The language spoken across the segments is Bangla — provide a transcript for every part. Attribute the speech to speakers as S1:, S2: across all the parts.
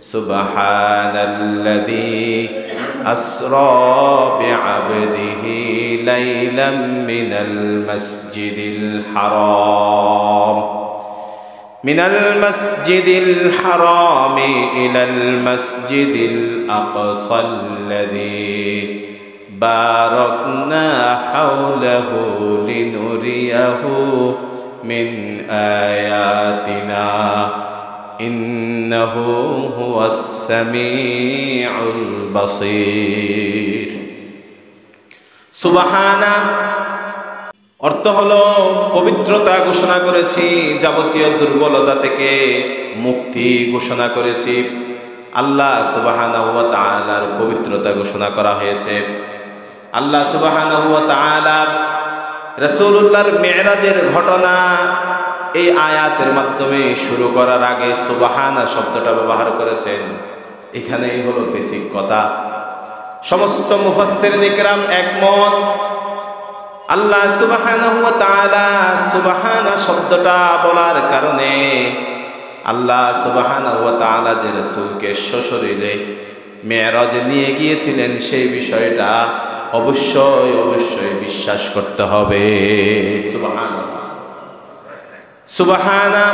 S1: সুবহানাল্লাযী আসরা বিআবদিহি লাইলাম মিনাল মাসজিদিল হারাম ইলাল মাসজিদিল আকসাল্লাযী বারাকনা হাওলাহু লিনুরিয়াহু মিন আয়াতিনা ইন্নাহু হুয়াস সামিউল বাসীর। সুবহানা অর্থ হলো পবিত্রতা ঘোষণা করেছি, যাবতীয় দুর্বলতা থেকে মুক্তি ঘোষণা করেছি। আল্লাহ সুবহানাহু ওয়া তাআলার পবিত্রতা ঘোষণা করা হয়েছে। আল্লাহ সুবহানাহু ওয়া তাআলা রাসূলুল্লাহর মিরাজের ঘটনা এই আয়াতের মাধ্যমে শুরু করার আগে সুবহানা শব্দটা ব্যবহার করেছেন। এখানেই হলো বেসিক কথা। সমস্ত মুফাসসিরিন ইকরাম একমত, আল্লাহ সুবহানাহু ওয়া তাআলা সুবহানা শব্দটা বলার কারণে আল্লাহ সুবহানাহু ওয়া তাআলা যে রাসূলকে সশরীরে মিরাজে নিয়ে গিয়েছিলেন সেই বিষয়টা অবশ্যই অবশ্যই বিশ্বাস করতে হবে। সুবহানাল্লাহ। সুবহানা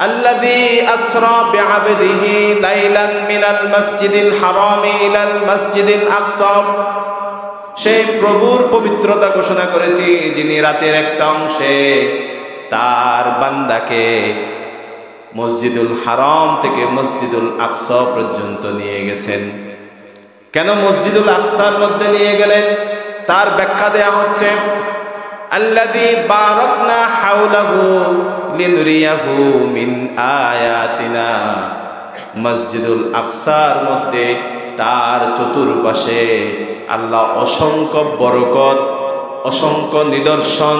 S1: আল্লাযী আসরা বিআবদিহি লাইলান মিনাল মাসজিদিল হারাম ইলাল মাসজিদিল আকসা। সেই প্রভুর পবিত্রতা ঘোষণা করেছি যিনি রাতের একটা অংশে তার বান্দাকে মসজিদুল হারাম থেকে মসজিদুল আকসা পর্যন্ত নিয়ে গেছেন। কেন মসজিদুল আকসার মধ্যে নিয়ে গেলেন তার ব্যাখ্যা দেয়া হচ্ছে, আল্লাযী বারাকনা হাওলাহু লিনুরিয়াহু মিন আয়াতিনা। মসজিদুল আকসার মধ্যে তার চতুর্পাশে আল্লাহ অসংখ্য বরকত, অসংখ্য নিদর্শন,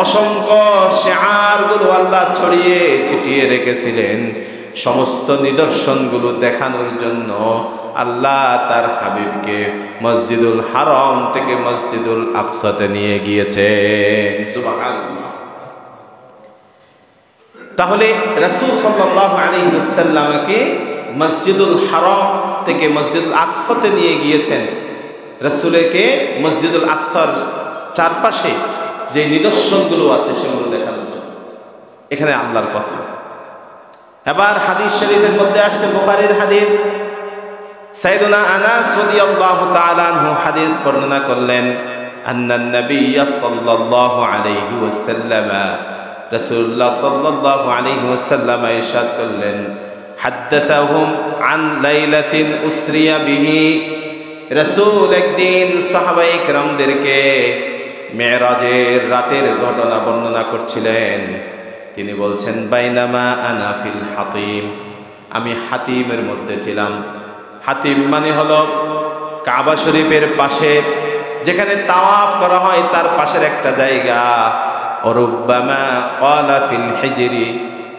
S1: অসংখ্য শিআরগুলো আল্লাহ ছড়িয়ে ছিটিয়ে রেখেছিলেন। সমস্ত নিদর্শনগুলো দেখানোর জন্য আল্লাহ তার হাবিবকে মসজিদুল হারাম থেকে মসজিদুল আকসাতে নিয়ে গিয়েছে। সুবহানাল্লাহ। তাহলে রাসূল সাল্লাল্লাহু আলাইহি ওয়াসাল্লামকে মসজিদুল হারাম থেকে মসজিদুল আকসাতে নিয়ে গিয়েছেন রাসূলকে মসজিদুল আকসার চারপাশে যে নিদর্শনগুলো আছে সেগুলো দেখানোর জন্য। এখানে আল্লাহর কথা। এবার হাদিস শরীফের মধ্যে আসছে, বুখারীর হাদিস, সাইয়েদুনা আনাস রাদিয়াল্লাহু তাআলা আনহু হাদিস বর্ণনা করলেন, আন্নান নাবিয়্য সাল্লাল্লাহু আলাইহি ওয়াসাল্লাম, রাসূলুল্লাহ সাল্লাল্লাহু আলাইহি ওয়াসাল্লাম ইরশাদ করলেন, হাদাসাহুম আন লাইলাতিন উসরিয়া বিহি। রাসূল একদিন সাহাবায়ে কেরামদেরকে মেরাজের রাতের ঘটনা বর্ণনা করছিলেন। তিনি বলছেন, বাইনামা আনা ফিল হাতিম, আমি হাতিমের মধ্যে ছিলাম। হাতিম মানে হলো কাবা শরীফের পাশে যেখানে তাওয়াফ করা হয় তার পাশের একটা জায়গা। অরুব্বামা ক্বালা ফিল হিজরি,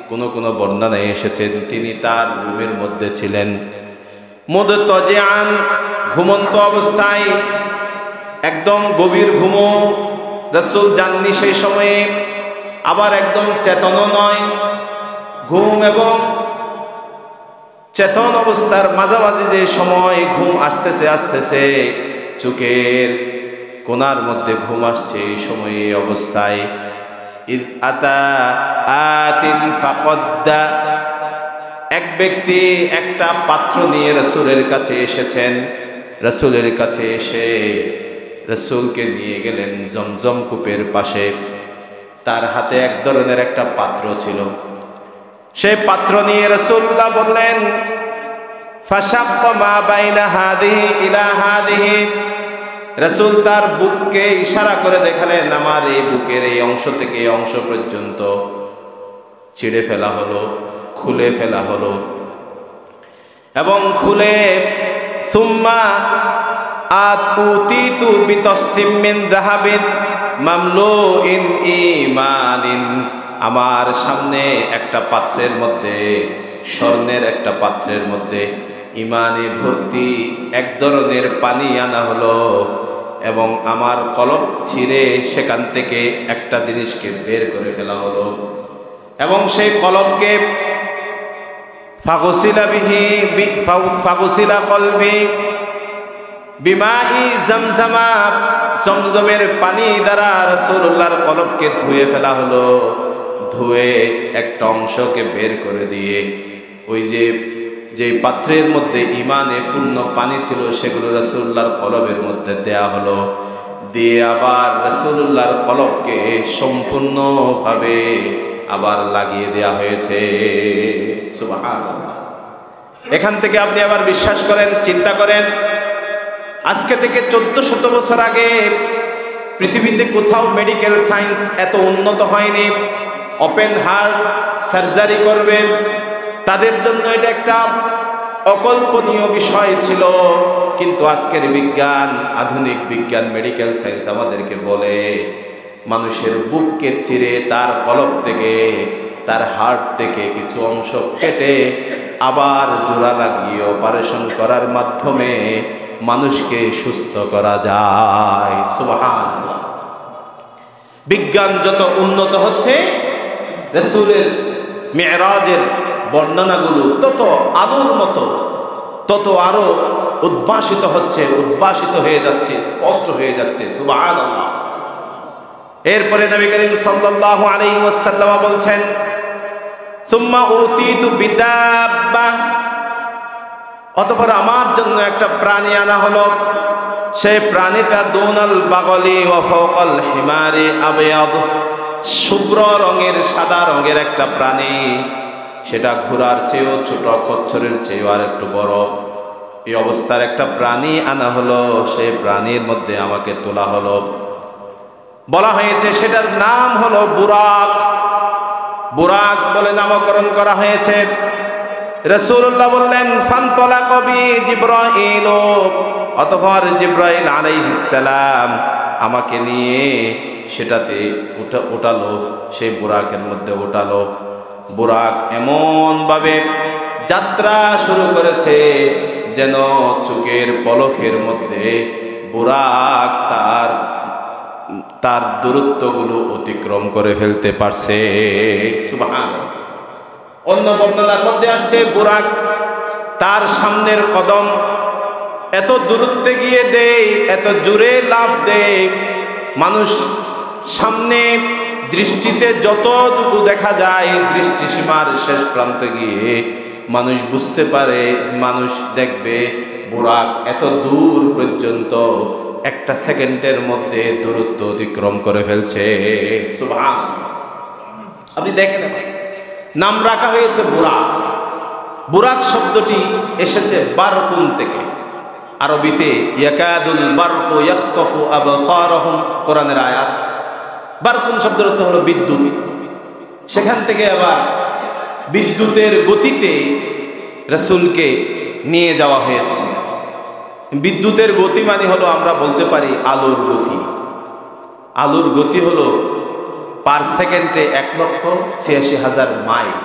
S1: কোন কোন বর্ণনায় এসেছেন তিনি তার রুমের মধ্যে ছিলেন। মুদতাজিআন, ঘুমন্ত অবস্থায়, একদম গভীর ঘুমো রাসূল যাননি সেই সময়ে, আবার একদম চেতনও নয়। ঘুম এবং চেতন অবস্থার মাঝামাঝি যে সময় ঘুম আসতেছে আসতেছে, চোখের কোনার মধ্যে ঘুম আসছে, এই সময়ে অবস্থায় ইদ আতা আতিন ফাকদ্দা, এক ব্যক্তি একটা পাত্র নিয়ে রাসূলের কাছে এসেছেন। রাসূলের কাছে এসে রাসূলকে নিয়ে গেলেন জমজম কূপের পাশে। তার হাতে এক ধরনের একটা পাত্র ছিল। সেই পাত্র নিয়ে রাসূলুল্লাহ বললেন, ফাশাক্কা মা বাইনা হাদিহি ইলা হাদিহি। রাসূল তার বুককে ইশারা করে দেখালেন, আমার এই বুকের এই অংশ থেকে এই অংশ পর্যন্ত ছিঁড়ে ফেলা হলো, খুলে ফেলা হলো। এবং খুলে সুম্মা আতুতিতু বিতাসতিম মিন যাহাবিন মামলুইন ঈমানিন, আমার সামনে একটা পাত্রের মধ্যে, স্বর্ণের একটা পাত্রের মধ্যে ঈমানে ভর্তি এক ধরনের পানি আনা হলো। এবং আমার কলব ছিঁড়ে সেখান থেকে একটা জিনিসকে বের করে ফেলা হলো। এবং সেই কলবকে ফাগুসিলা কলবি বিমাই জমজমা, জমজমের পানি দ্বারা রাসূলুল্লাহর কলবকে ধুয়ে ফেলা হলো। ধুয়ে একটা অংশকে বের করে দিয়ে ওই যে পাত্রের মধ্যে ইমানে পূর্ণ পানি ছিল সেগুলো রাসূলুল্লাহর কলবের মধ্যে দেয়া হলো। দিয়ে আবার রাসূলুল্লাহর কলবকে সম্পূর্ণভাবে আবার লাগিয়ে দেয়া হয়েছে। সুবহানাল্লাহ। এখান থেকে আপনি আবার বিশ্বাস করেন, চিন্তা করেন, আজকে থেকে 1400 বছর আগে পৃথিবীতে কোথাও মেডিকেল সায়েন্স এত উন্নত হয়নি। ওপেন হার্ট সার্জারি করবেন, তাদের জন্য এটা একটা অকল্পনীয় বিষয় ছিল। কিন্তু আজকের বিজ্ঞান, আধুনিক বিজ্ঞান, মেডিকেল সায়েন্স আমাদেরকে বলে মানুষের বুককে চিরে তার কলব থেকে, তার হার্ট থেকে কিছু অংশ কেটে আবার জোড়া লাগিয়ে অপারেশন করার মাধ্যমে মানুষকে সুস্থ করা যায়। সুবহানাল্লাহ। বিজ্ঞান যত উন্নত হচ্ছে, রাসূলের মিরাজের বর্ণনাগুলো তত আলোর মতো, তত আরো উদ্ভাসিত হচ্ছে, উদ্ভাসিত হয়ে যাচ্ছে, স্পষ্ট হয়ে যাচ্ছে। সুবহানাল্লাহ। এরপরে নবী করিম সাল্লাল্লাহু আলাইহি ওয়াসাল্লাম বলছেন, সুম্মা উতিতু বিদাব্বা, অতঃপর আমার জন্য একটা প্রাণী আনা হলো। সেই প্রাণীটা দুনাল বাগলি ওয়া ফাওকাল হিমারি আবয়াদ, শুভ্র রঙের, সাদা রঙের একটা প্রাণী। সেটা ঘোড়ার চেয়েও ছোট, খচ্চরের চেয়েও আর একটু বড়। এই অবস্থার একটা প্রাণী আনা হলো। সেই প্রাণীর মধ্যে আমাকে তোলা হলো। বলা হয়েছে সেটার নাম হলো বুরাক। বুরাক বলে নামকরণ করা হয়েছে। রাসূলুল্লাহ বললেন, ফানতালাকা বি জিবরাইল, অতঃপর জিবরাইল আলাইহিস সালাম আমাকে নিয়ে সেটাতে উঠালো, সেই বুরাকের মধ্যে উঠালো। বুরাক এমন ভাবে যাত্রা শুরু করেছে যেন চোখের পলকের মধ্যে বুরাক তার দূরত্বগুলো অতিক্রম করে ফেলতে পারছে। সুবহানাল্লাহ। অন্য বর্ণনার মধ্যে আসছে বুরাক তার সামনের কদম এত দূরত্বে গিয়ে দেয়, এত জোরে লাফ দেয়, মানুষ সামনে দৃষ্টিতে যতটুকু দেখা যায়, দৃষ্টিসীমার শেষ প্রান্তে গিয়ে মানুষ বুঝতে পারে, মানুষ দেখবে বুরাক এত দূর পর্যন্ত একটা সেকেন্ডের মধ্যে দূরত্ব অতিক্রম করে ফেলছে। সুবহানাল্লাহ। আপনি দেখেন, নাম রাখা হয়েছে বুরাক। বুরাক শব্দটি এসেছে বারকুন থেকে। আরবিতে ইয়াকাদুল বারকু ইয়াখতাফু আবসারহুম, কোরআনের আয়াত। বারকুন শব্দের অর্থ হলো বিদ্যুৎ। সেখান থেকে আবার বিদ্যুতের গতিতে রাসূলকে নিয়ে যাওয়া হয়েছে। বিদ্যুতের গতি মানে হলো, আমরা বলতে পারি আলোর গতি। আলোর গতি হলো পার সেকেন্ডে 1,86,000 মাইল।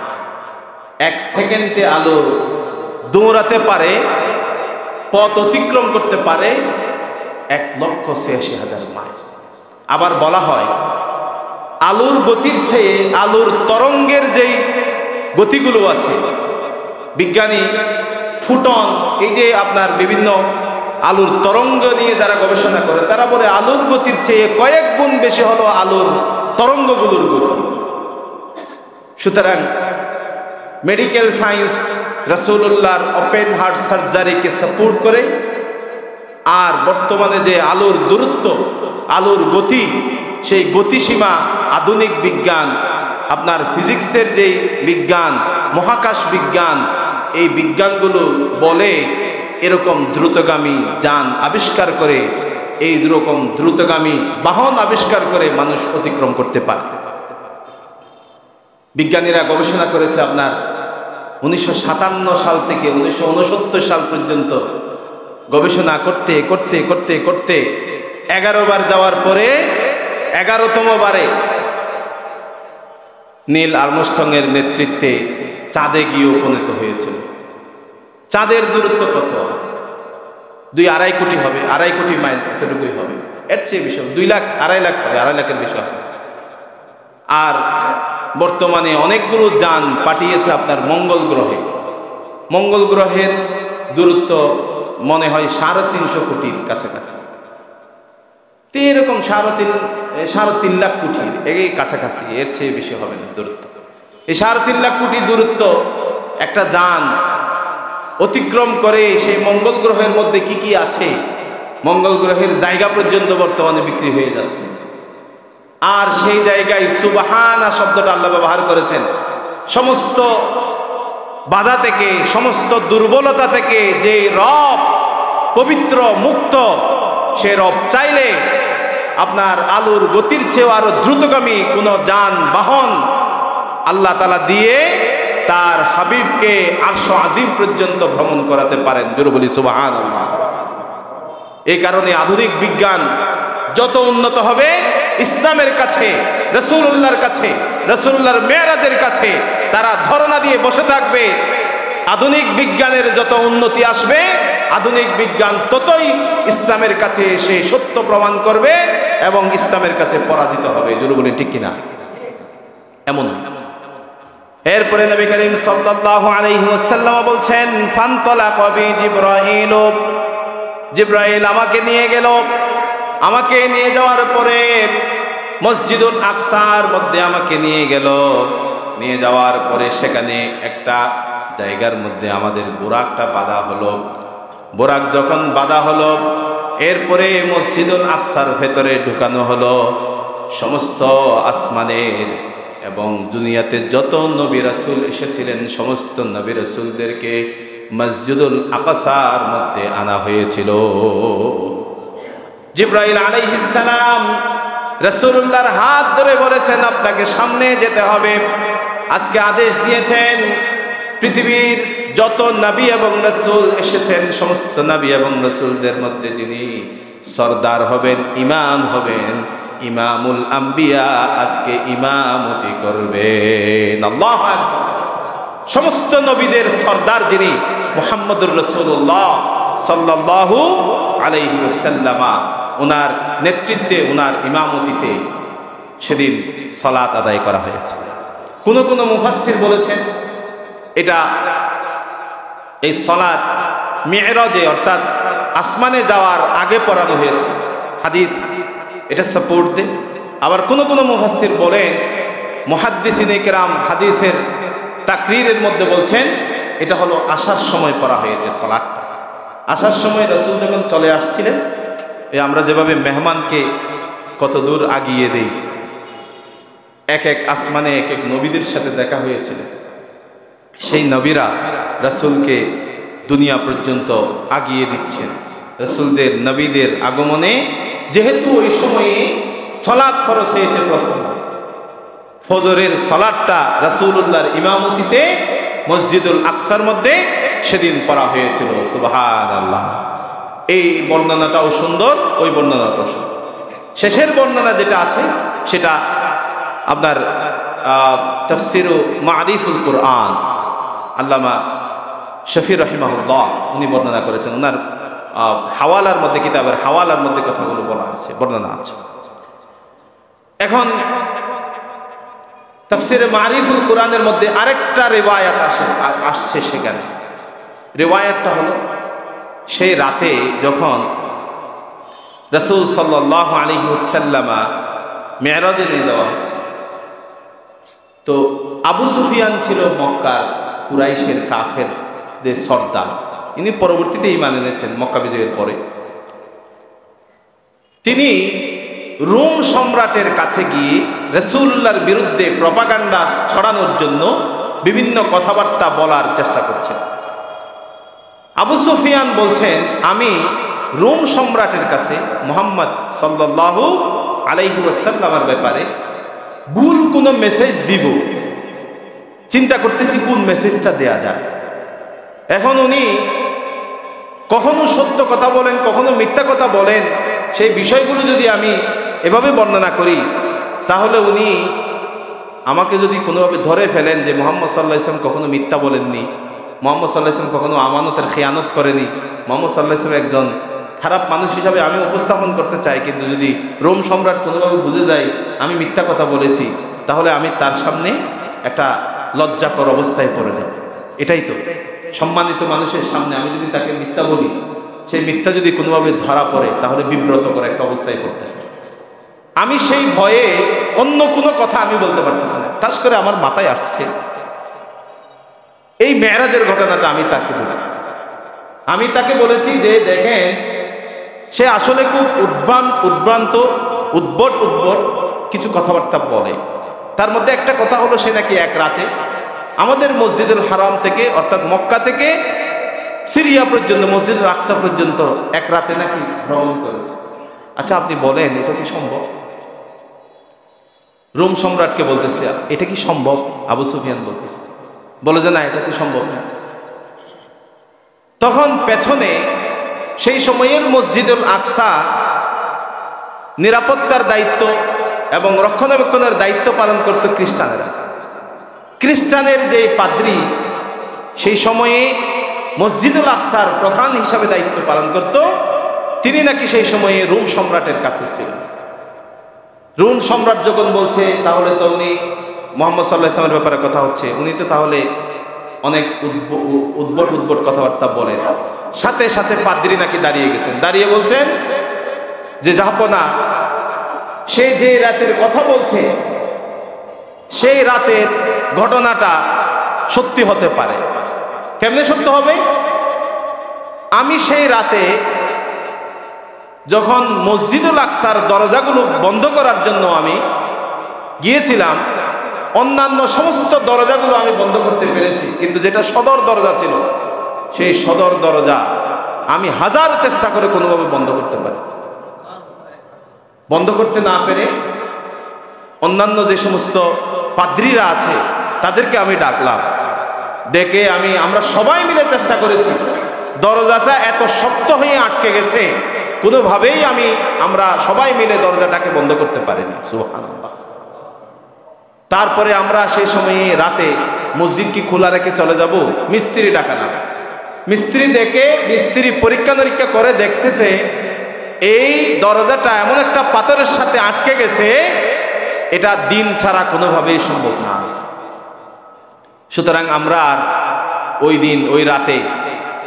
S1: এক সেকেন্ডে আলো দৌড়াতে পারে, পথ অতিক্রম করতে পারে 1,86,000 মাইল। আবার বলা হয় আলোর গতির চেয়ে আলোর তরঙ্গের যেই গতিগুলো আছে, বিজ্ঞানী ফুটন, এই যে আপনার বিভিন্ন আলোর তরঙ্গ নিয়ে যারা গবেষণা করে, তারা বলে আলোর গতির চেয়ে কয়েক গুণ বেশি হলো আলোর তরঙ্গগুলোর গতি। সুতরাং মেডিকেল সায়েন্স রাসূলুল্লাহর ওপেন হার্ট সার্জারিকে সাপোর্ট করে। আর বর্তমানে যে আলোর দূরত্ব, আলোর গতি, সেই গতিসীমা আধুনিক বিজ্ঞান, আপনার ফিজিক্সের যেই বিজ্ঞান, মহাকাশ বিজ্ঞান, এই বিজ্ঞানগুলো বলে এরকম দ্রুতগামী যান আবিষ্কার করে, এই রকম দ্রুতগামী বাহন আবিষ্কার করে মানুষ অতিক্রম করতে পারে। বিজ্ঞানীরা গবেষণা করেছে আপনার 1957 সাল থেকে 1969 সাল পর্যন্ত গবেষণা করতে করতে করতে করতে 11 বার যাওয়ার পরে 11তম বারে নীল আর্মস্ট্রং এর নেতৃত্বে চাঁদে গিয়ে উপনীত হয়েছিল। চাঁদের দূরত্ব কত? 2-2.5 কোটি হবে, 2.5 কোটি মাইল, এতটুকুই হবে। এর চেয়ে বেশি 2 লাখ, 2.5 লাখ হবে, 2.5 লাখের বেশি হবে। আর বর্তমানে অনেকগুলো যান পাঠিয়েছে আপনার মঙ্গল গ্রহে। মঙ্গল গ্রহের দূরত্ব মনে হয় 350 কোটির কাছাকাছি। তো এরকম 3.5 লাখ কোটির এই কাছাকাছি, এর চেয়ে বেশি হবে না দূরত্ব। এই 3.5 লাখ কোটি দূরত্ব একটা যান অতিক্রম করে সেই মঙ্গল গ্রহের মধ্যে কি কি আছে, মঙ্গল গ্রহের জায়গা পর্যন্ত বর্তমানে বিক্রি হয়ে যাচ্ছে। আর সেই জায়গায় সুবহানা শব্দটা আল্লাহ ব্যবহার করেছেন। সমস্ত বাধা থেকে, সমস্ত দুর্বলতা থেকে যে রব পবিত্র মুক্ত, সে রব চাইলে আপনার আলোর গতির চেয়েও আরো দ্রুতগামী কোন যানবাহন আল্লাহ তাআলা দিয়ে তার হাবিবকে আরশ আজিম পর্যন্ত ভ্রমণ করাতে পারেন। জোরে বলি সুবহানাল্লাহ। এই কারণে আধুনিক বিজ্ঞান যত উন্নত হবে, ইসলামের কাছে, রাসূলুল্লাহর কাছে, রাসূলুল্লাহর মেরাজের কাছে তারা ধারণা দিয়ে বসে থাকবে। আধুনিক বিজ্ঞানের যত উন্নতি আসবে, আধুনিক বিজ্ঞান ততই ইসলামের কাছে এসে সত্য প্রমাণ করবে এবং ইসলামের কাছে পরাজিত হবে। জোরে বলি ঠিক কিনা? এমন। এরপরে নবী করিম সাল্লাল্লাহু আলাইহি ওয়াসাল্লাম বলছেন, ফানতালাকা বি জিবরাইল, জিবরাইল আমাকে নিয়ে গেল। আমাকে নিয়ে যাওয়ার পরে মসজিদুল আকসার মধ্যে আমাকে নিয়ে গেল। নিয়ে যাওয়ার পরে সেখানে একটা জায়গার মধ্যে আমাদের বুরাকটা বাঁধা হলো। বুরাক যখন বাঁধা হলো, এরপরে মসজিদুল আকসার ভেতরে ঢুকানো হলো। সমস্ত আসমানের এবং দুনিয়াতে যত নবী রাসূল এসেছিলেন সমস্ত নবী রাসূলদেরকে মসজিদুল আকসার মধ্যে আনা হয়েছিল। জিবরাইল আলাইহিস সালাম রাসূলুল্লাহর হাত ধরে বলেছেন, আপনাকে সামনে যেতে হবে। আজকে আদেশ দিয়েছেন পৃথিবীর যত নবী এবং রাসূল এসেছেন সমস্ত নবী এবং রাসূলদের মধ্যে যিনি সরদার হবেন, ইমাম হবেন, ইমামুল আম্বিয়া আজকে ইমামতি করবেন। আল্লাহু আকবার। সমস্ত নবীদের সরদার যিনি মুহাম্মদুর রাসূলুল্লাহ সাল্লাল্লাহু আলাইহি ওয়াসাল্লাম, ওনার নেতৃত্বে, ওনার ইমামতিতে সেদিন সালাত আদায় করা হয়েছে। কোন কোন মুফাসসির বলেছেন এটা এই সালাত মিরাজে অর্থাৎ আসমানে যাওয়ার আগে পড়ানো হয়েছে। হাদিস এটা সাপোর্ট দেয়। আবার কোন কোন মুফাসসির বলেন, মুহাদ্দিসিনে কেরাম হাদিসের তাকরীরের মধ্যে বলছেন এটা হলো আসার সময় পড়া হয়েছে সালাত। আসার সময় রাসূল যখন চলে আসছিলেন, আমরা যেভাবে মেহমানকে কত দূর আগিয়ে দেই, এক এক আসমানে এক এক নবীদের সাথে দেখা হয়েছিল। সেই নবীরা রাসূলকে দুনিয়া পর্যন্ত আগিয়ে দিচ্ছেন। রাসূলদের নবীদের আগমনে যেহেতু ওই সময়ে সালাত ফরজ হয়েছে, প্রথম ফজরের সালাতটা রাসূলুল্লাহর ইমামতিতে মসজিদুল আকসার মধ্যে সেদিন পড়া হয়েছিল। সুবহানাল্লাহ। এই বর্ণনাটাও সুন্দর, ওই বর্ণনাটাও সুন্দর। শেষের বর্ণনা যেটা আছে সেটা আপনার তাফসীর মারিফুল কুরআন আল্লামা শফি রাহিমাহুল্লাহ উনি বর্ণনা করেছেন। ওনার হাওয়ালার মধ্যে, কিতাবের হাওয়ালার মধ্যে কথাগুলো বলা আছে, বর্ণনা আছে। এখন তাফসীরে মারিফুল কুরআনের মধ্যে আরেকটা রিওয়ায়াত আসছে। সেখানে রিওয়ায়াতটা হলো সেই রাতে যখন রাসূল সাল্লাল্লাহু আলাইহি ওয়াসাল্লাম মিরাজে নিয়ে যাওয়া হচ্ছে, তো আবু সুফিয়ান ছিল মক্কার কুরাইশের কাফেরদের সর্দার। ইনি পরবর্তীতে ঈমান এনেছেন মক্কা বিজয়ের পরে। তিনি রোম সম্রাটের কাছে গিয়ে রাসূলুল্লাহর বিরুদ্ধে প্রপাগান্ডা ছড়ানোর জন্য বিভিন্ন কথাবার্তা বলার চেষ্টা করছেন। আবু সুফিয়ান বলছেন, আমি রোম সম্রাটের কাছে মুহাম্মদ সাল্লাল্লাহু আলাইহি ওয়াসাল্লামের ব্যাপারে ভুল কোনো মেসেজ দিব, চিন্তা করতেছি কোন মেসেজটা দেয়া যায়। এখন উনি কখনো সত্য কথা বলেন, কখনো মিথ্যা কথা বলেন। সেই বিষয়গুলো যদি আমি এভাবে বর্ণনা করি, তাহলে উনি আমাকে যদি কোনোভাবে ধরে ফেলেন যে মুহাম্মদ সাল্লাল্লাহু আলাইহি ওয়াসাল্লাম কখনো মিথ্যা বলেননি, মুহাম্মদ সাল্লাল্লাহু আলাইহি ওয়াসাল্লাম কখনো আমানতের খেয়ানত করেনি, মুহাম্মদ সাল্লাল্লাহু আলাইহি ওয়াসাল্লাম একজন খারাপ মানুষ হিসাবে আমি উপস্থাপন করতে চাই, কিন্তু যদি রোম সম্রাট কোনোভাবে বুঝে যায় আমি মিথ্যা কথা বলেছি, তাহলে আমি তার সামনে একটা লজ্জাকর অবস্থায় পড়ে যাব। এটাই তো সম্মানিত মানুষের সামনে আমি যদি তাকে মিথ্যা বলি, সেই মিথ্যা যদি কোনোভাবে ধরা পড়ে তাহলে বিব্রত করে একটা অবস্থায় পড়তে হবে। আমি সেই ভয়ে অন্য কোনো কথা আমি বলতে পারতেছি না। ঠাস করে আমার মাথায় আসছে এই মেরাজের ঘটনাটা। আমি তাকে বলেছি যে দেখেন, সে আসলে খুব উদ্ভট কিছু কথাবার্তা বলে। তার মধ্যে একটা কথা হলো, সে নাকি এক রাতে আমাদের মসজিদুল হারাম থেকে, অর্থাৎ মক্কা থেকে সিরিয়া পর্যন্ত, মসজিদুল আকসা পর্যন্ত এক রাতে নাকি ভ্রমণ করেছে। আচ্ছা আপনি বলেন এটা কি সম্ভব? রোম সম্রাটকে বলতেছে এটা কি সম্ভব? আবু সুফিয়ান বলতেছে, বলে যে না, এটা কি সম্ভব না। তখন পেছনে সেই সময়ের মসজিদুল আকসা নিরাপত্তার দায়িত্ব এবং রক্ষণাবেক্ষণের দায়িত্ব পালন করত খ্রিস্টানেরা। খ্রিস্টানের যে পাদ্রী সেই সময়ে মসজিদুল আকসার প্রধান হিসাবে দায়িত্ব পালন করত, তিনি নাকি সেই সময়ে রোম সম্রাটের কাছে ছিলেন। রোম সম্রাট যখন বলছে তাহলে তো উনি মুহাম্মদ সাল্লাল্লাহু আলাইহি ওয়াসাল্লামের ব্যাপারে কথা হচ্ছে, উনি তো তাহলে অনেক উদ্ভট কথাবার্তা বলেন। সাথে সাথে পাদ্রী নাকি দাঁড়িয়ে গেছেন, দাঁড়িয়ে বলছেন যে জাহাপনা, সে যে রাতের কথা বলছে সেই রাতের ঘটনাটা সত্যি হতে পারে। কেমনে সত্য হবে? আমি সেই রাতে যখন মসজিদুল আকসার দরজাগুলো বন্ধ করার জন্য আমি গিয়েছিলাম, অন্যান্য সমস্ত দরজাগুলো আমি বন্ধ করতে পেরেছি, কিন্তু যেটা সদর দরজা ছিল সেই সদর দরজা আমি হাজার চেষ্টা করে কোনোভাবে বন্ধ করতে পারি। বন্ধ করতে না পেরে অন্যান্য যে সমস্ত পাদ্রীরা আছে তাদেরকে আমি ডাকলাম, ডেকে আমরা সবাই মিলে চেষ্টা করেছি। দরজাটা এত শক্ত হয়ে আটকে গেছে, কোনোভাবেই আমরা সবাই মিলে দরজাটাকে বন্ধ করতে পারিনি। সুবহানাল্লাহ। তারপরে আমরা সেই সময়ে রাতে মসজিদ কি খোলা রেখে চলে যাব? মিস্ত্রি ডাকালাম। মিস্ত্রি পরীক্ষা নিরীক্ষা করে দেখতেছে এই দরজাটা এমন একটা পাথরের সাথে আটকে গেছে, এটা দিন ছাড়া কোনোভাবেই সম্ভব না। সুতরাং আমরা আর ওই রাতে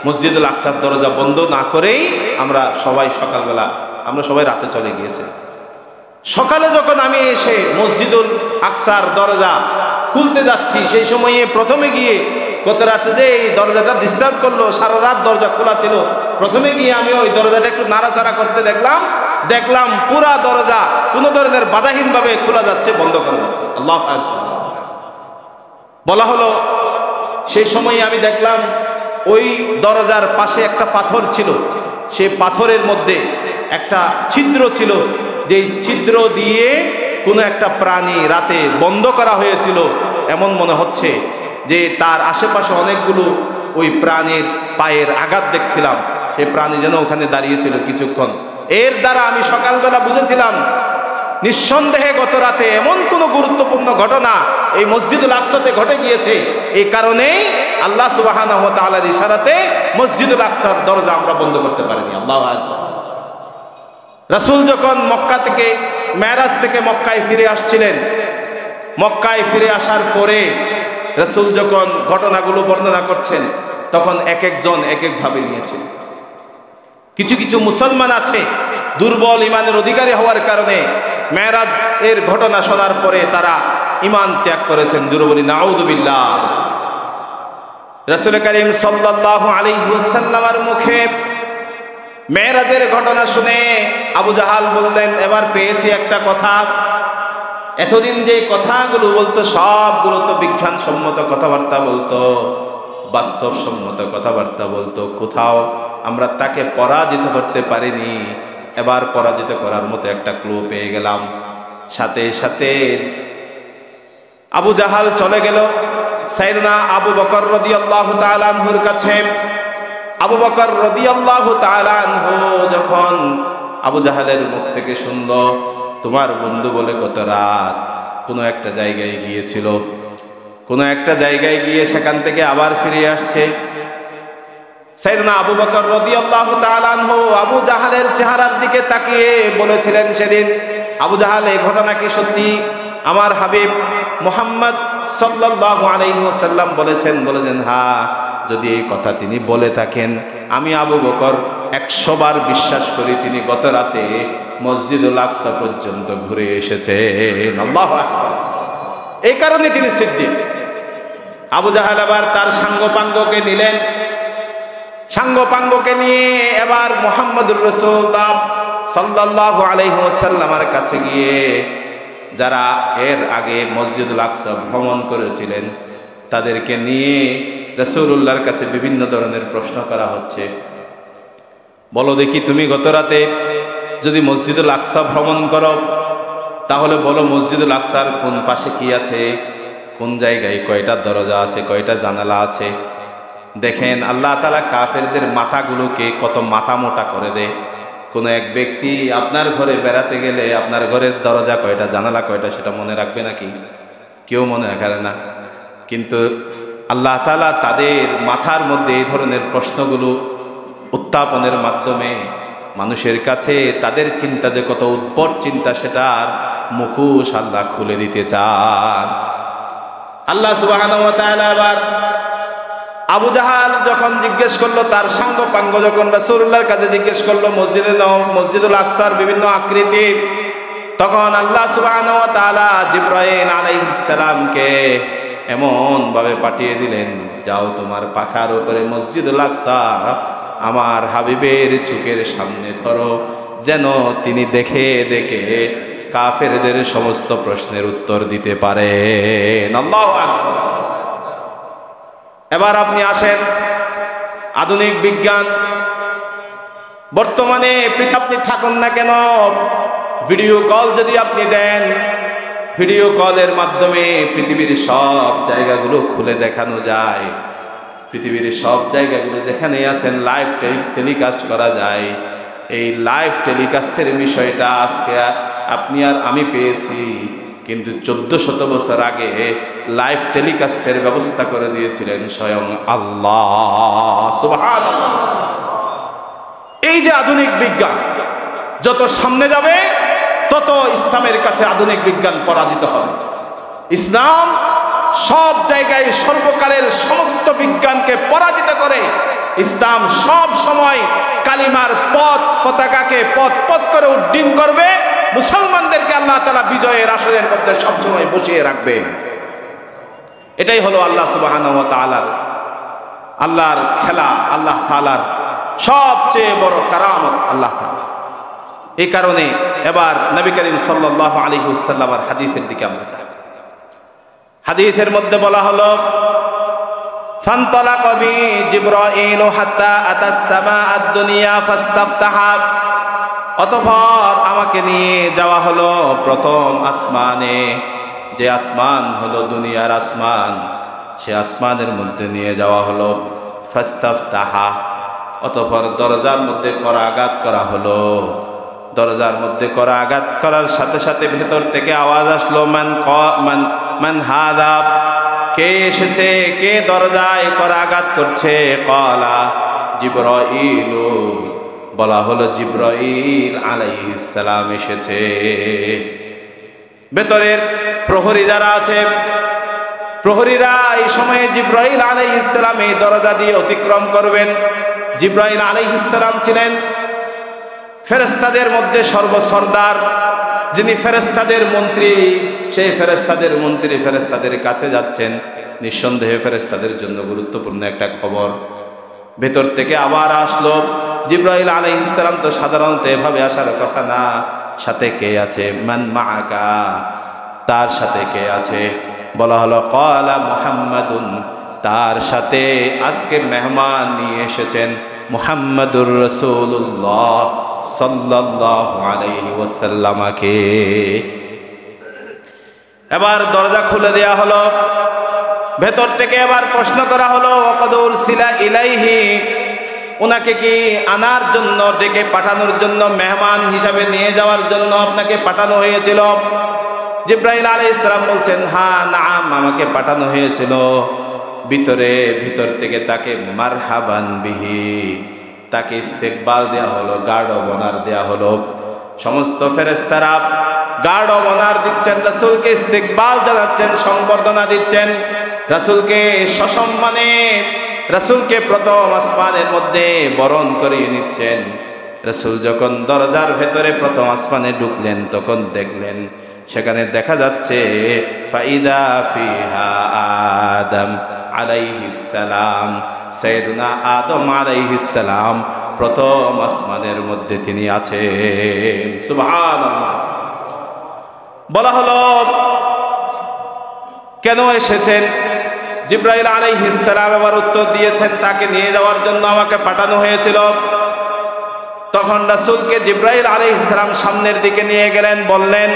S1: মসজিদুল আকসার দরজা বন্ধ না করেই আমরা সবাই রাতে চলে গিয়েছি। সকালে যখন আমি এসে মসজিদুল আকসার দরজা খুলতে যাচ্ছি, সেই সময়ে প্রথমে গিয়ে গত রাতে যে এই দরজাটা ডিস্টার্ব করলো, সারা রাত দরজা খোলা ছিল, প্রথমে গিয়ে আমি ওই দরজাটা একটু নাড়াচাড়া করতে দেখলাম পুরা দরজা কোনো ধরনের বাধাহীন ভাবে খোলা যাচ্ছে, বন্ধ করা যাচ্ছে। আল্লাহু আকবার। বলা হলো সেই সময় আমি দেখলাম ওই দরজার পাশে একটা পাথর ছিল, সেই পাথরের মধ্যে একটা ছিদ্র ছিল, যেই ছিদ্র দিয়ে কোনো একটা প্রাণী রাতে বন্ধ করা হয়েছিল। এমন মনে হচ্ছে যে তার আশেপাশে অনেকগুলো ওই প্রাণীর পায়ের আঘাত দেখছিলাম, সেই প্রাণী যেন ওখানে দাঁড়িয়েছিল কিছুক্ষণ। এর দ্বারা আমি সকালবেলা বুঝেছিলাম নিঃসন্দেহে গত রাতে এমন কোন গুরুত্বপূর্ণ ঘটনা এই মসজিদুল আকসাতে ঘটে গিয়েছে। এই কারণেই আল্লাহ সুবহানাহু ওয়া তাআলার ইশারাতে মসজিদুল আকসার দরজা আমরা বন্ধ করতে পারিনি। আল্লাহু আকবার। রাসূল যখন মেরাজ থেকে মক্কায় ফিরে আসছিলেন, মক্কায় ফিরে আসার পরে রাসূল যখন ঘটনাগুলো বর্ণনা করছেন, তখন এক একজন এক এক ভাবে নিয়েছেন। কিছু মুসলমান আছে দুর্বল ইমানের অধিকারী হওয়ার কারণে মেরাজ এর ঘটনা শোনার পরে তারা ইমান ত্যাগ করেছেন। জোরে বলি নাউযুবিল্লাহ। রাসূল করিম সাল্লাল্লাহু আলাইহি ওয়াসাল্লামের মুখে মেরাজের ঘটনা শুনে আবু জাহাল বললেন, এবার পেয়েছি একটা কথা। এতদিন যে কথাগুলো বলতো সবগুলো তো বিজ্ঞানসম্মত কথাবার্তা বলতো, বাস্তবসম্মত কথাবার্তা বলতো, কোথাও আমরা তাকে পরাজিত করতে পারিনি। এবার পরাজিত করার মতো একটা ক্লু পেয়ে গেলাম। সাথে সাথে আবু জাহাল চলে গেল সাইয়েদনা আবু বকর রাদিয়াল্লাহু তাআলা আনহুর কাছে। আবু বকর রাদিয়াল্লাহু তাআলা আনহু যখন আবু জাহালের মুখ থেকে শুনল তোমার বন্ধু বলে গত রাত কোনো একটা জায়গায় গিয়েছিল, কোনো একটা জায়গায় গিয়ে সেখান থেকে আবার ফিরে আসছে, সাইয়েদনা আবু বকর রাদিয়াল্লাহু তাআলা আনহু আবু জাহালের চেহারার দিকে তাকিয়ে বলেছিলেন সেদিন, আবু জাহাল এই ঘটনা কি সত্যি? আমার হাবিব মুহাম্মদ সাল্লাল্লাহু আলাইহি ওয়াসাল্লাম বলেছেন হ্যাঁ, যদি এই কথা তিনি বলে থাকেন, আমি আবু বকর 100 বার বিশ্বাস করি তিনি গত রাতে মসজিদুল আকসা পর্যন্ত ঘুরে এসেছেন। আল্লাহু আকবার। এই কারণে তিনি সিদ্দিক। আবু জাহাল আবার তার সাঙ্গপাঙ্গকে নিলেন, সাঙ্গপাঙ্গকে নিয়ে এবার মুহাম্মদুর রাসূলুল্লাহ সাল্লাল্লাহু আলাইহি ওয়াসাল্লামের কাছে গিয়ে, যারা এর আগে মসজিদুল আকসা ভ্রমণ করেছিলেন তাদেরকে নিয়ে রাসূলুল্লাহর কাছে বিভিন্ন ধরনের প্রশ্ন করা হচ্ছে। বলো দেখি, তুমি গত রাতে যদি মসজিদুল আকসা ভ্রমণ করো তাহলে বলো মসজিদুল আকসার কোন পাশে কি আছে, কোন জায়গায় কয়টা দরজা আছে, কয়টা জানালা আছে। দেখেন আল্লাহ তাআলা কাফেরদের মাথাগুলোকে কত মাথা মোটা করে দেয়। কোনো এক ব্যক্তি আপনার ঘরে বেড়াতে গেলে আপনার ঘরের দরজা কয়টা, জানালা কয়টা সেটা মনে রাখবে নাকি? কেউ মনে রাখে না। কিন্তু আল্লাহ তাআলা তাদের মাথার মধ্যে এই ধরনের প্রশ্নগুলো উত্থাপনের মাধ্যমে মানুষের কাছে তাদের চিন্তা যে কত উদ্ভট চিন্তা সেটার মুখোশ আল্লাহ খুলে দিতে চান। আল্লাহ সুবহানাহু ওয়া তাআলা আবার আবু জাহাল যখন জিজ্ঞেস করলো, তার সাঙ্গপাঙ্গ যখন রাসূলুল্লাহর কাছে জিজ্ঞেস করলো মসজিদুল আকসার বিভিন্ন আকৃতি, তখন আল্লাহ সুবহানাহু ওয়া তাআলা জিবরাইল আলাইহিস সালামকে এমন ভাবে পাঠিয়ে দিলেন, যাও তোমার পাখার উপরে মসজিদুল আকসা আমার হাবিবের চোখের সামনে ধরো, যেন তিনি দেখে দেখে কাফেরদের সমস্ত প্রশ্নের উত্তর দিতে পারেন। আল্লাহু আকবার। এবার আপনি আসেন আধুনিক বিজ্ঞান। বর্তমানে আপনি থাকুন না কেন, ভিডিও কল যদি আপনি দেন, ভিডিও কলের মাধ্যমে পৃথিবীর সব জায়গাগুলো খুলে দেখানো যায়। পৃথিবীর সব জায়গাগুলো যেখানে আছেন লাইভ টেলিকাস্ট করা যায়। এই লাইভ টেলিকাস্টের বিষয়টা আজকে আপনি আর আমি পেয়েছি, কিন্তু 1400 বছর আগে লাইভ টেলিকাস্টের ব্যবস্থা করে দিয়েছিলেন স্বয়ং আল্লাহ। সুবহানাল্লাহ। এই যে আধুনিক বিজ্ঞান যত সামনে যাবে তত ইসলামের কাছে আধুনিক বিজ্ঞান পরাজিত হবে। ইসলাম সব জায়গায় সর্বকালের সমস্ত বিজ্ঞানকে পরাজিত করে। ইসলাম সব সময় কালিমার পতাকাকে পথ করে উড্ডীন করবে। মুসলমানদেরকে আল্লাহ তাআলা বিজয়ের আসনের মধ্যে সবসময় বসিয়ে রাখবে। এটাই হলো আল্লাহ সুবহানাহু ওয়া তাআলার আল্লাহর খেলা, আল্লাহ তাআলার সবচেয়ে বড় কারামত আল্লাহ তাআলা। এই কারণে এবার নবী করিম সাল্লাল্লাহু আলাইহি ওয়াসাল্লামের হাদিসের দিকে আমরা যাই। হাদিসের মধ্যে বলা হলো, ফান্তালাকা বি জিবরাইল হাত্তা আতাস সামাআদ দুনিয়া ফাস্তাফতাহা। অতঃপর আমাকে নিয়ে যাওয়া হলো প্রথম আসমানে, যে আসমান হলো দুনিয়ার আসমান, সে আসমানের মধ্যে নিয়ে যাওয়া হলো। ফাস্তাফতাহা, অতঃপর দরজার মধ্যে করাঘাত করা হলো। দরজার মধ্যে করাঘাত করার সাথে সাথে ভেতর থেকে আওয়াজ আসলো, মান হাদা, কে এসেছে, কে দরজায় করাঘাত করছে? ক্বালা জিবরাইল, বলা হলো জিবরাইল আলাইহিস সালাম এসেছে। ভেতরের প্রহরী যারা আছে, প্রহরীরা এই সময়ে জিবরাইল আলাইহিস সালাম এই দরজা দিয়ে অতিক্রম করবেন। জিবরাইল আলাইহিস সালাম ছিলেন ফেরেশতাদের মধ্যে সর্বসরদার, যিনি ফেরেশতাদের মন্ত্রী। সেই ফেরেশতাদের মন্ত্রী ফেরেশতাদের কাছে যাচ্ছেন, নিঃসন্দেহে ফেরেশতাদের জন্য গুরুত্বপূর্ণ একটা খবর। ভেতর থেকে আবার আসলো জিবরাইল আলাইহিস সালাম। তো সাধারণত এভাবে আসার কথা না, সাথে কে আছে? মান মাআকা, তার সাথে কে আছে? বলা হলো ক্বালা মুহাম্মাদুন, তার সাথে আজকে মেহমান নিয়ে এসেছেন মুহাম্মাদুর রাসূলুল্লাহ সাল্লাল্লাহু আলাইহি ওয়াসাল্লামকে। এবার দরজা খুলে দেয়া হলো। ভেতর থেকে এবার প্রশ্ন করা হলো, ওয়াকাদ উরসিলা ইলাইহি, ওনাকে কি আনার জন্য, ডেকে পাঠানোর জন্য, মেহমান হিসাবে নিয়ে যাওয়ার জন্য আপনাকে পাঠানো হয়েছিল? জিবরাইল আলাইহিস সালাম বলছেন, হ্যাঁ নাম, আমাকে পাঠানো হয়েছিল। ভিতর থেকে তাকে মারহাবান বিহি, তাকে ইস্তেকবাল দেয়া হলো, গার্ড অব অনার দেয়া হলো। সমস্ত ফেরেশতারা গার্ড অব অনার দিচ্ছেন, রাসূলকে ইস্তেকবাল জানাচ্ছেন, সংবর্ধনা দিচ্ছেন, রাসূলকে সসম্মানে রাসূলকে প্রথম আসমানের মধ্যে বরণ করিয়ে নিচ্ছেন। রাসূল যখন দরজার ভেতরে প্রথম আসমানে ঢুকলেন তখন দেখলেন সেখানে দেখা যাচ্ছে ফাইদা ফিহা আদম আলাইহিস সালাম, সাইয়েদুনা আদম আলাইহিস সালাম প্রথম আসমানের মধ্যে তিনি আছেন। সুবহানাল্লাহ। বলা হলো কেন এসেছেন? জিবরাইল আলাইহিস সালাম এবার উত্তর দিয়েছেন, তাকে নিয়ে যাওয়ার জন্য আমাকে পাঠানো হয়েছিল। তখন রাসূলকে জিবরাইল আলাইহিস সালাম সামনের দিকে নিয়ে গেলেন, বললেন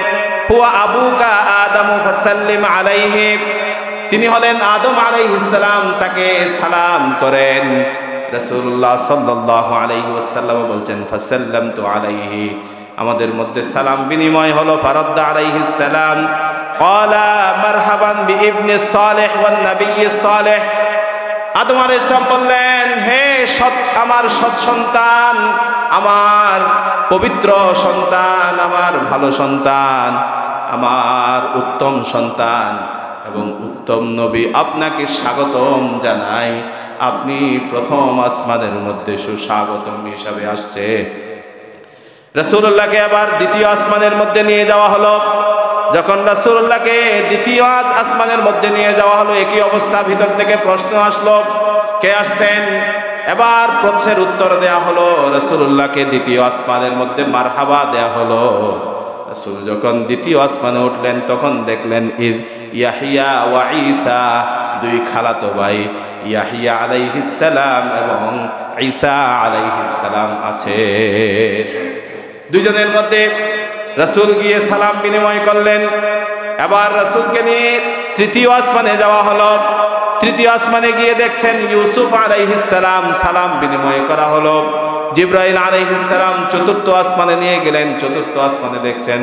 S1: হুয়া আবুকা আদম ফাসাল্লিম আলাইহি, তিনি হলেন আদম আলাইহিস সালাম, তাকে সালাম করেন। রাসূলুল্লাহ সাল্লাল্লাহু আলাইহি ওয়াসাল্লাম বলছেন ফাসাল্লামতু আলাইহি, আমাদের মধ্যে সালাম বিনিময় হলো। ফারাদ্দা আলাইহিস সালাম ক্বালা মারহাবান বিইবনি সালেহ ওয়ান নবিয়্যি সালেহ, আদম আলাইহিস সালাম বললেন হে আমার সৎ সন্তান, আমার পবিত্র সন্তান, আমার ভালো সন্তান, আমার উত্তম সন্তান এবং উত্তম নবী, আপনাকে স্বাগতম জানাই। আপনি প্রথম আসমানের মধ্যে সুস্বাগতম হিসাবে আসছে। রাসূলুল্লাহকে আবার দ্বিতীয় আসমানের মধ্যে নিয়ে যাওয়া হলো। যখন রাসূলুল্লাহকে দ্বিতীয় আসমানের মধ্যে নিয়ে যাওয়া হলো, একই অবস্থা, ভিতর থেকে প্রশ্ন আসলো কে আসছেন? এবার প্রশ্নের উত্তর দেয়া হলো। রাসূলুল্লাহকে দ্বিতীয় আসমানের মধ্যে মারহাবা দেয়া হলো। রাসূল যখন দ্বিতীয় আসমানে উঠলেন তখন দেখলেন ইয়াহিয়া ওয়া ঈসা, দুই খালাতো ভাই ইয়াহিয়া আলাইহিস সালাম এবং ঈসা আলাইহিস সালাম আছে। দুইজনের মধ্যে রাসূল গিয়ে সালাম বিনিময় করলেন। এবার রাসূলকে নিয়ে তৃতীয় আসমানে যাওয়া হলো। তৃতীয় আসমানে গিয়ে দেখছেন ইউসুফ আলাইহিস সালাম, সালাম বিনিময় করা হলো। জিবরাইল আলাইহিস সালাম চতুর্থ আসমানে নিয়ে গেলেন। চতুর্থ আসমানে দেখছেন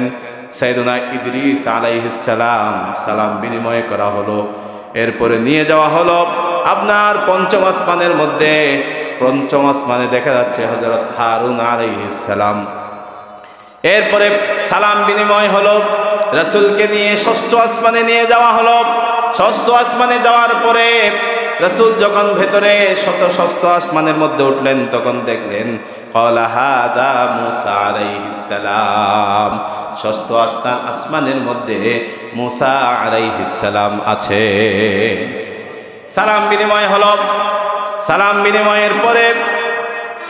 S1: সাইয়েদুনা ইদ্রিস আলাইহিস সালাম, সালাম বিনিময় করা হলো। এরপরে নিয়ে যাওয়া হলো আপনার পঞ্চম আসমানের মধ্যে। পঞ্চম আসমানে দেখা যাচ্ছে হযরত হারুন আলাইহিস সালাম। এরপরে সালাম বিনিময় হলো। রাসূলকে নিয়ে ষষ্ঠ আসমানে নিয়ে যাওয়া হলো। ষষ্ঠ আসমানে যাওয়ার পরে রাসূল যখন ভেতরে ষষ্ঠ আসমানের মধ্যে উঠলেন তখন দেখলেন ক্বালা হাদা মূসা আলাইহিস সালাম, ষষ্ঠ আসমানের মধ্যে মূসা আলাইহিস সালাম আছে। সালাম বিনিময় হলো। সালাম বিনিময়ের পরে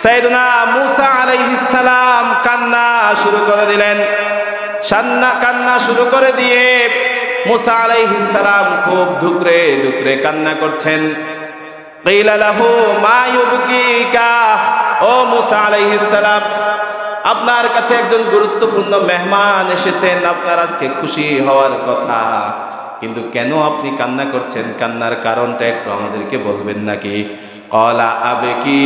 S1: সাইয়েদুনা মূসা আলাইহিস সালাম কান্না শুরু করে দিলেন। কান্না শুরু করে দিয়ে মূসা আলাইহিস সালাম খুব ধুকরে ধুকরে কান্না করছেন। কিলা লাহু মা ইউবকিকা, ও মূসা আলাইহিস সালাম, আপনার কাছে একজন গুরুত্বপূর্ণ মেহমান এসেছেন, আপনার আজকে খুশি হওয়ার কথা, কিন্তু কেন আপনি কান্না করছেন? কান্নার কারণটা একটু আমাদেরকে বলবেন নাকি? ক্বালা আবকি,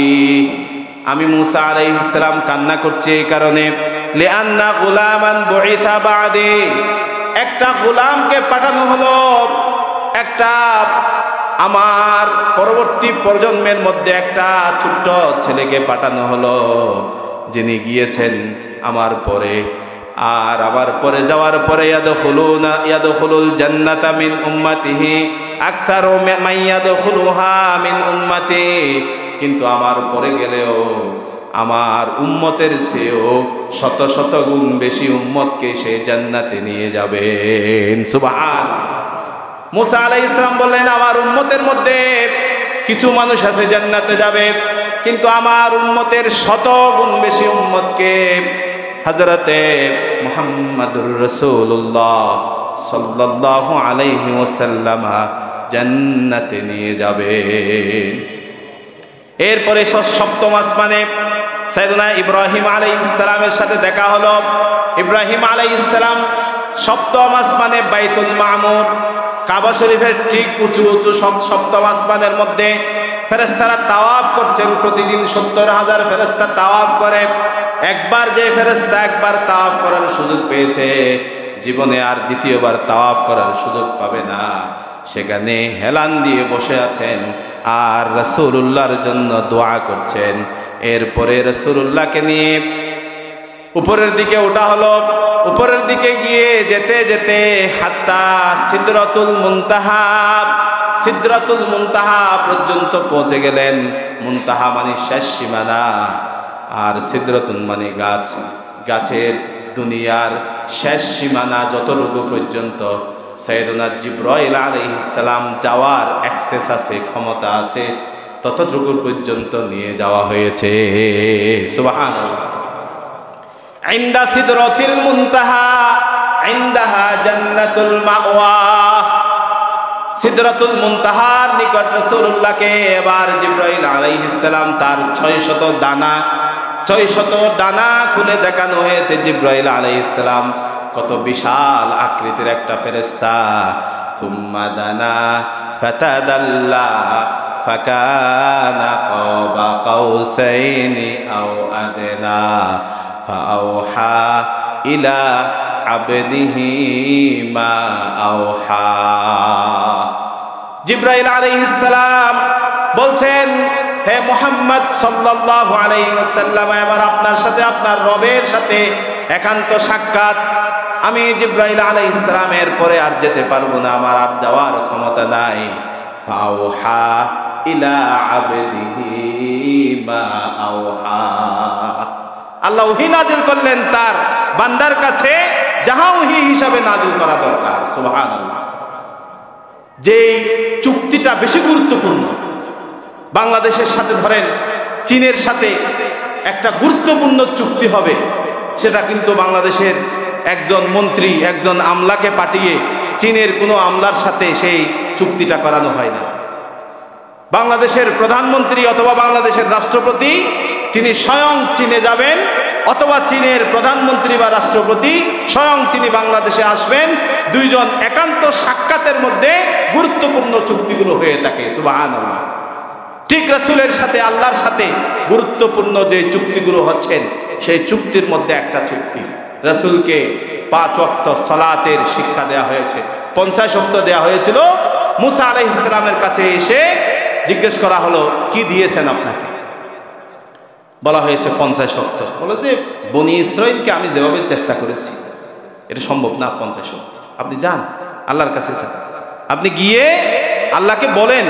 S1: আমি মূসা আলাইহিস সালাম কান্না করছি এই কারণে লিআন্না গুলামান বুইথা বাদি, একটা গোলামকে পাঠানো হলো, একটা আমার পরবর্তী প্রজন্মের মধ্যে একটা ছোট্ট ছেলেকে পাঠানো হলো, যিনি গিয়েছেন আমার পরে। আর আমার পরে যাওয়ার পরে ইয়াদখুলুল জান্নাতা মিন উম্মতিহি আকতারু মান ইয়াদখুলুহা মিন উম্মতি, কিন্তু আমার পরে গেলেও আমার উম্মতের চেয়েও শত শত গুণ বেশি উম্মতকে সে জান্নাতে নিয়ে যাবেন। সুবহানাল্লাহ। মূসা আলাইহিস সালাম বললেন আমার উম্মতের মধ্যে কিছু মানুষ আছে জান্নাতে যাবে, কিন্তু আমার উম্মতের শত গুণ বেশি উম্মতকে হযরতে মুহাম্মদুর রাসূলুল্লাহ সাল্লাল্লাহু আলাইহি ওয়াসাল্লাম জান্নাতে নিয়ে যাবেন। এরপরে সপ্তম আসমানে সাইয়েদুনা ইব্রাহিম আলাইহিস সালামের সাথে দেখা হলো। ইব্রাহিম আলাইহিস সালাম সপ্তম আসমানে বাইতুল মামুর, কাবা শরীফের ঠিক উঁচু উঁচু সপ্তম আসমানের মধ্যে ফেরেশতারা তাওয়াফ করছেন। প্রতিদিন 70,000 ফেরেশতা তাওয়াফ করে। একবার যে ফেরেশতা একবার তাওয়াফ করার সুযোগ পেয়েছে, জীবনে আর দ্বিতীয়বার তাওয়াফ করার সুযোগ পাবে না। সেখানে হেলান দিয়ে বসে আছেন আর রাসূলুল্লাহর জন্য দোয়া করছেন। এরপরে রাসূলুল্লাহকে নিয়ে উপরের দিকে ওঠা হলো। উপরের দিকে গিয়ে যেতে যেতে হাত্তা সিদরাতুল মুনতাহা, সিদরাতুল মুনতাহা পর্যন্ত পৌঁছে গেলেন। মুনতাহা মানে শেষ সীমানা, আর সিদরাতুল মানে গাছ, গাছের দুনিয়ার শেষ সীমানা যতটুকু পর্যন্ত সাইয়েদুনা জিবরাইল আলাইহিস সালাম যাওয়ার অ্যাক্সেস আছে, ক্ষমতা আছে, ততটুকু পর্যন্ত নিয়ে যাওয়া হয়েছে। সুবহানাল্লাহ। ইনদা সিদরাতিল মুনতাহা ইনদাহা জান্নাতুল মাওয়া। সিদরাতুল মুনতাহার নিকট রাসূলুল্লাহকে এবার জিবরাইল আলাইহিস সালাম তার 600 ডানা খুলে দেখানো হয়েছে। জিবরাইল আলাইহিস সালাম কত বিশাল আকৃতির একটা ফেরেশতা। সুম্মা দানা ফাতাদাল্লা ফাকানা কাবা কাউসাইনি আও আদনা ফাআওহা ইলা আবদিহি মা আওহা। জিবরাইল আলাইহিস সালাম বলছেন, হে মুহাম্মদ সাল্লাল্লাহু আলাইহি ওয়াসাল্লাম, এবার আপনার সাথে আপনার রবের সাথে একান্ত সাক্ষাৎ। আমি জিবরাইল আলাইহিস সালামের পরে আর যেতে পারবো না, আমার আর যাওয়ার ক্ষমতা নাই। ফাওহা ইলা আবদিহি মা আওহা। আল্লাহ ওহী নাযিল করলেন তার বান্দার কাছে, যাহা ওহী হিসাবে নাযিল করা দরকার। সুবহানাল্লাহ। যেই চুক্তিটা বেশি গুরুত্বপূর্ণ, বাংলাদেশের সাথে ধরেন চীনের সাথে একটা গুরুত্বপূর্ণ চুক্তি হবে, সেটা কিন্তু বাংলাদেশের একজন মন্ত্রী একজন আমলাকে পাঠিয়ে চীনের কোনো আমলার সাথে সেই চুক্তিটা করানো হয় না। বাংলাদেশের প্রধানমন্ত্রী অথবা বাংলাদেশের রাষ্ট্রপতি তিনি স্বয়ং চীনে যাবেন, অথবা চীনের প্রধানমন্ত্রী বা রাষ্ট্রপতি স্বয়ং তিনি বাংলাদেশে আসবেন। দুইজন একান্ত সাক্ষাতের মধ্যে গুরুত্বপূর্ণ চুক্তিগুলো হয়ে থাকে। সুবহানাল্লাহ। ঠিক রাসূলের সাথে আল্লাহর সাথে গুরুত্বপূর্ণ যে চুক্তিগুলো হচ্ছেন, সেই চুক্তির মধ্যে একটা চুক্তি, রাসূলকে 5 ওয়াক্ত সালাতের শিক্ষা দেওয়া হয়েছে। 50 ওয়াক্ত দেওয়া হয়েছিল। মুসা আলাইহিস সালামের কাছে এসে জিজ্ঞেস করা হলো, কি দিয়েছেন আপনাকে? বলা হয়েছে 50 ওয়াক্ত। বলে যে বনি ইসরাইলকে আমি যেভাবে চেষ্টা করেছি এটা সম্ভব না 50 ওয়াক্ত। আপনি যান, আল্লাহর কাছে যান, আপনি গিয়ে আল্লাহকে বলেন,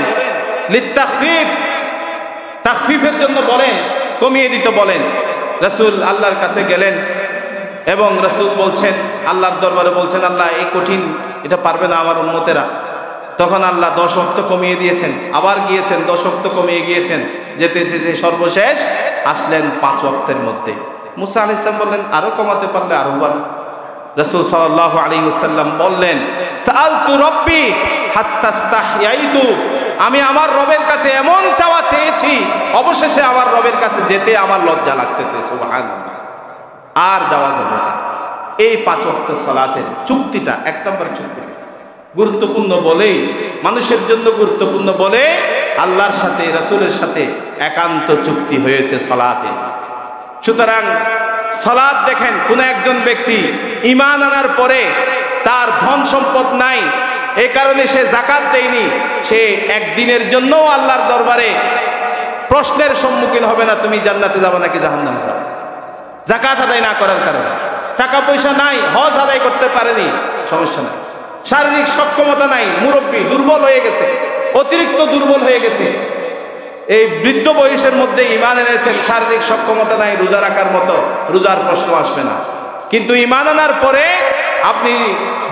S1: লিত্তাখফিফ, তাখফিফের জন্য বলেন, কমিয়ে দিতে বলেন। রাসূল আল্লাহর কাছে গেলেন এবং রাসূল বলছেন, আল্লাহর দরবারে বলছেন, আল্লাহ এই কঠিন, এটা পারবে না আমার উম্মতেরা। তখন আল্লাহ 10 ওয়াক্ত কমিয়ে দিয়েছেন, আবার গিয়েছেন 10 ওয়াক্ত কমিয়ে গিয়েছেন, যেতে যেতে সর্বশেষ আসলেন 5 ওয়াক্তের মধ্যে। মুসা আলাইহিস সালাম বললেন, আরো কমাতে পারলে আরো ভালো। রাসূল সাল্লাল্লাহু আলাইহি ওয়াসাল্লাম বললেন, সাআলতু রাব্বি হাত্তা ইস্তাহইয়াইতু, আমি আমার রবের কাছে এমন চাওয়া চেয়েছি, অবশেষে আমার রবের কাছে যেতে আমার লজ্জা লাগতেছে। সুবহানাল্লাহ। আর যাওয়া যাবে না। এই 5 ওয়াক্ত সালাতের চুক্তিটা 1 নম্বর চুক্তি, গুরুত্বপূর্ণ বলেই, মানুষের জন্য গুরুত্বপূর্ণ বলে আল্লাহর সাথে রাসূলের সাথে একান্ত চুক্তি হয়েছে সালাতে। সুতরাং সালাত দেখেন, কোন একজন ব্যক্তি ঈমান আনার পরে তার ধন সম্পদ নাই, এই কারণে সে যাকাত দেয়নি, সে একদিনের জন্যও আল্লাহর দরবারে প্রশ্নের সম্মুখীন হবে না, তুমি জান্নাতে যাবে নাকি জাহান্নামে যাবে। যাকাত আদায় না করার কারণে, টাকা পয়সা নাই, হজ আদায় করতে পারেনি, সমস্যা নাই। শারীরিক সক্ষমতা নাই, মুরব্বী, দুর্বল হয়ে গেছে, অতিরিক্ত দুর্বল হয়ে গেছে, এই বৃদ্ধ বয়সের মধ্যে ঈমান এনেছেন, শারীরিক সক্ষমতা নাই রোজা রাখার মতো, রোজার প্রশ্ন আসবে না। কিন্তু ঈমান আনার পরে আপনি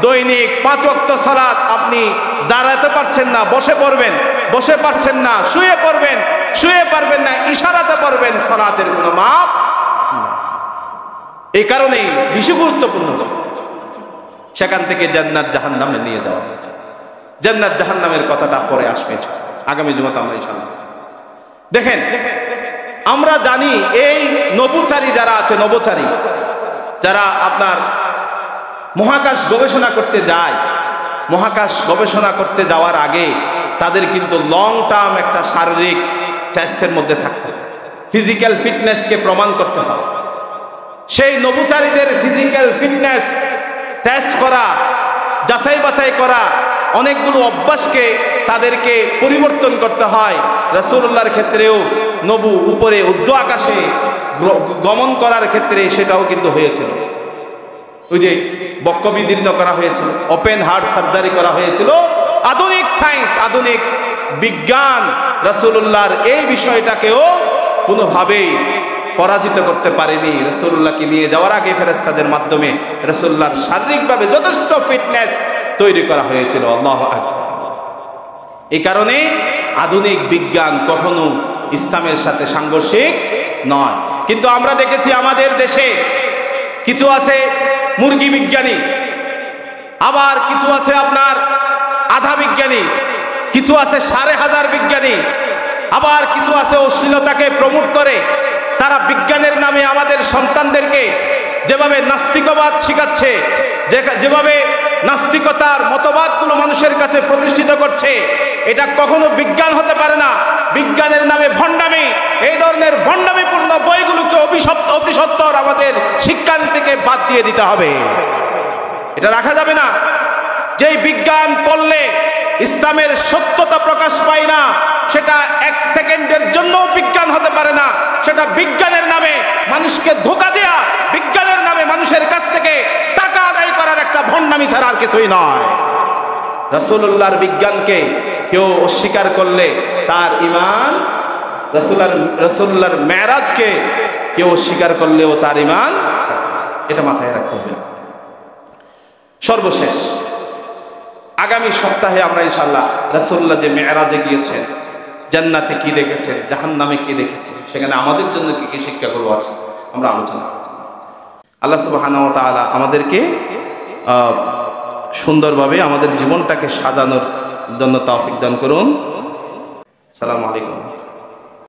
S1: দৈনিক 5 ওয়াক্ত সালাত, আপনি দাঁড়াতে পারছেন না, বসে পড়বেন, বসে পারছেন না, শুয়ে পড়বেন, শুয়ে পারবেন না, ইশারাতে পড়বেন, সালাতের কোনো মাপ। এই কারণেই বেশি গুরুত্বপূর্ণ, সেখান থেকে জান্নাত জাহান্নামে নিয়ে যাওয়া হয়েছে। জান্নাত জাহান্নামের কথাটা পরে আসবে, আগামী জুমাতে আমরা ইনশাআল্লাহ। দেখেন, আমরা জানি এই নভোচারী যারা আছে, নভোচারী যারা আপনার মহাকাশ গবেষণা করতে যায়, মহাকাশ গবেষণা করতে যাওয়ার আগে তাদের কিন্তু লং টার্ম একটা শারীরিক টেস্টের মধ্যে থাকতে হবে, ফিজিক্যাল ফিটনেসকে প্রমাণ করতে হবে। সেই নভোচারীদের ফিজিক্যাল ফিটনেস টেস্ট করা, যাচাই বাছাই করা, অনেকগুলো অভ্যাসকে তাদেরকে পরিবর্তন করতে হয়। রাসূলুল্লাহর ক্ষেত্রেও নবু উপরে ঊর্ধ্ব আকাশে গমন করার ক্ষেত্রে সেটাও কিন্তু হয়েছিল। ওই যে বক্ষ বিদীর্ণ করা হয়েছিল, ওপেন হার্ট সার্জারি করা হয়েছিল, আধুনিক সায়েন্স, আধুনিক বিজ্ঞান রাসূলুল্লাহর এই বিষয়টাকেও কোনোভাবেই পরাজিত করতে পারেনি। রাসূলুল্লাহকে নিয়ে যাওয়ার আগে ফেরেশতাদের মাধ্যমে রাসূলুল্লাহর শারীরিকভাবে যথেষ্ট ফিটনেস তৈরি করা হয়েছিল। আল্লাহু আকবার। এই কারণে আধুনিক বিজ্ঞান কখনো ইসলামের সাথে সাংঘর্ষিক নয়। কিন্তু আমরা দেখেছি আমাদের দেশে কিছু আছে মুরগি বিজ্ঞানী, আবার কিছু আছে আপনার আধা বিজ্ঞানী, কিছু আছে ১৫০০ বিজ্ঞানী, আবার কিছু আছে অশ্লীলতাকে প্রমোট করে। তারা বিজ্ঞানের নামে আমাদের সন্তানদেরকে যেভাবে নাস্তিকবাদ শিখাচ্ছে, যেভাবে নাস্তিকতার মতবাদগুলো মানুষের কাছে প্রতিষ্ঠিত করছে, এটা কখনো বিজ্ঞান হতে পারে না। বিজ্ঞানের নামে ভণ্ডামি, এই ধরনের ভণ্ডামিপূর্ণ বইগুলোকে অতি সত্বর আমাদের শিক্ষানীতিকে বাদ দিয়ে দিতে হবে। এটা রাখা যাবে না। যেই বিজ্ঞান পড়লে ইসলামের সত্যতা প্রকাশ পায় না, সেটা ১ সেকেন্ডের জন্য বিজ্ঞান হতে পারে না। সেটা বিজ্ঞানের নামে মানুষকে ধোঁকা দেয়া, বিজ্ঞানের নামে মানুষের কাছ থেকে টাকা আদায় করার একটা ভণ্ডামি ছাড়া আর কিছুই নয়। রাসূলুল্লাহর বিজ্ঞানকে কেউ অস্বীকার করলে তার ঈমান, রাসূলুল্লাহর মেরাজকে কেউ অস্বীকার করলেও তার ঈমান, এটা মাথায় রাখতে হবে। সর্বশেষ আগামী সপ্তাহে আমরা ইনশাআল্লাহ রাসূলুল্লাহ যে মেরাজে গিয়েছেন, জান্নাতে কি দেখেছেন, জাহান্নামে কি দেখেছেন, সেখানে আমাদের জন্য কি কি শিক্ষাগুলো আছে আমরা আলোচনা করব। আল্লাহ সুবহানাহু ওয়া তাআলা আমাদেরকে সুন্দরভাবে আমাদের জীবনটাকে সাজানোর জন্য তৌফিক দান করুন। আসসালামু আলাইকুম।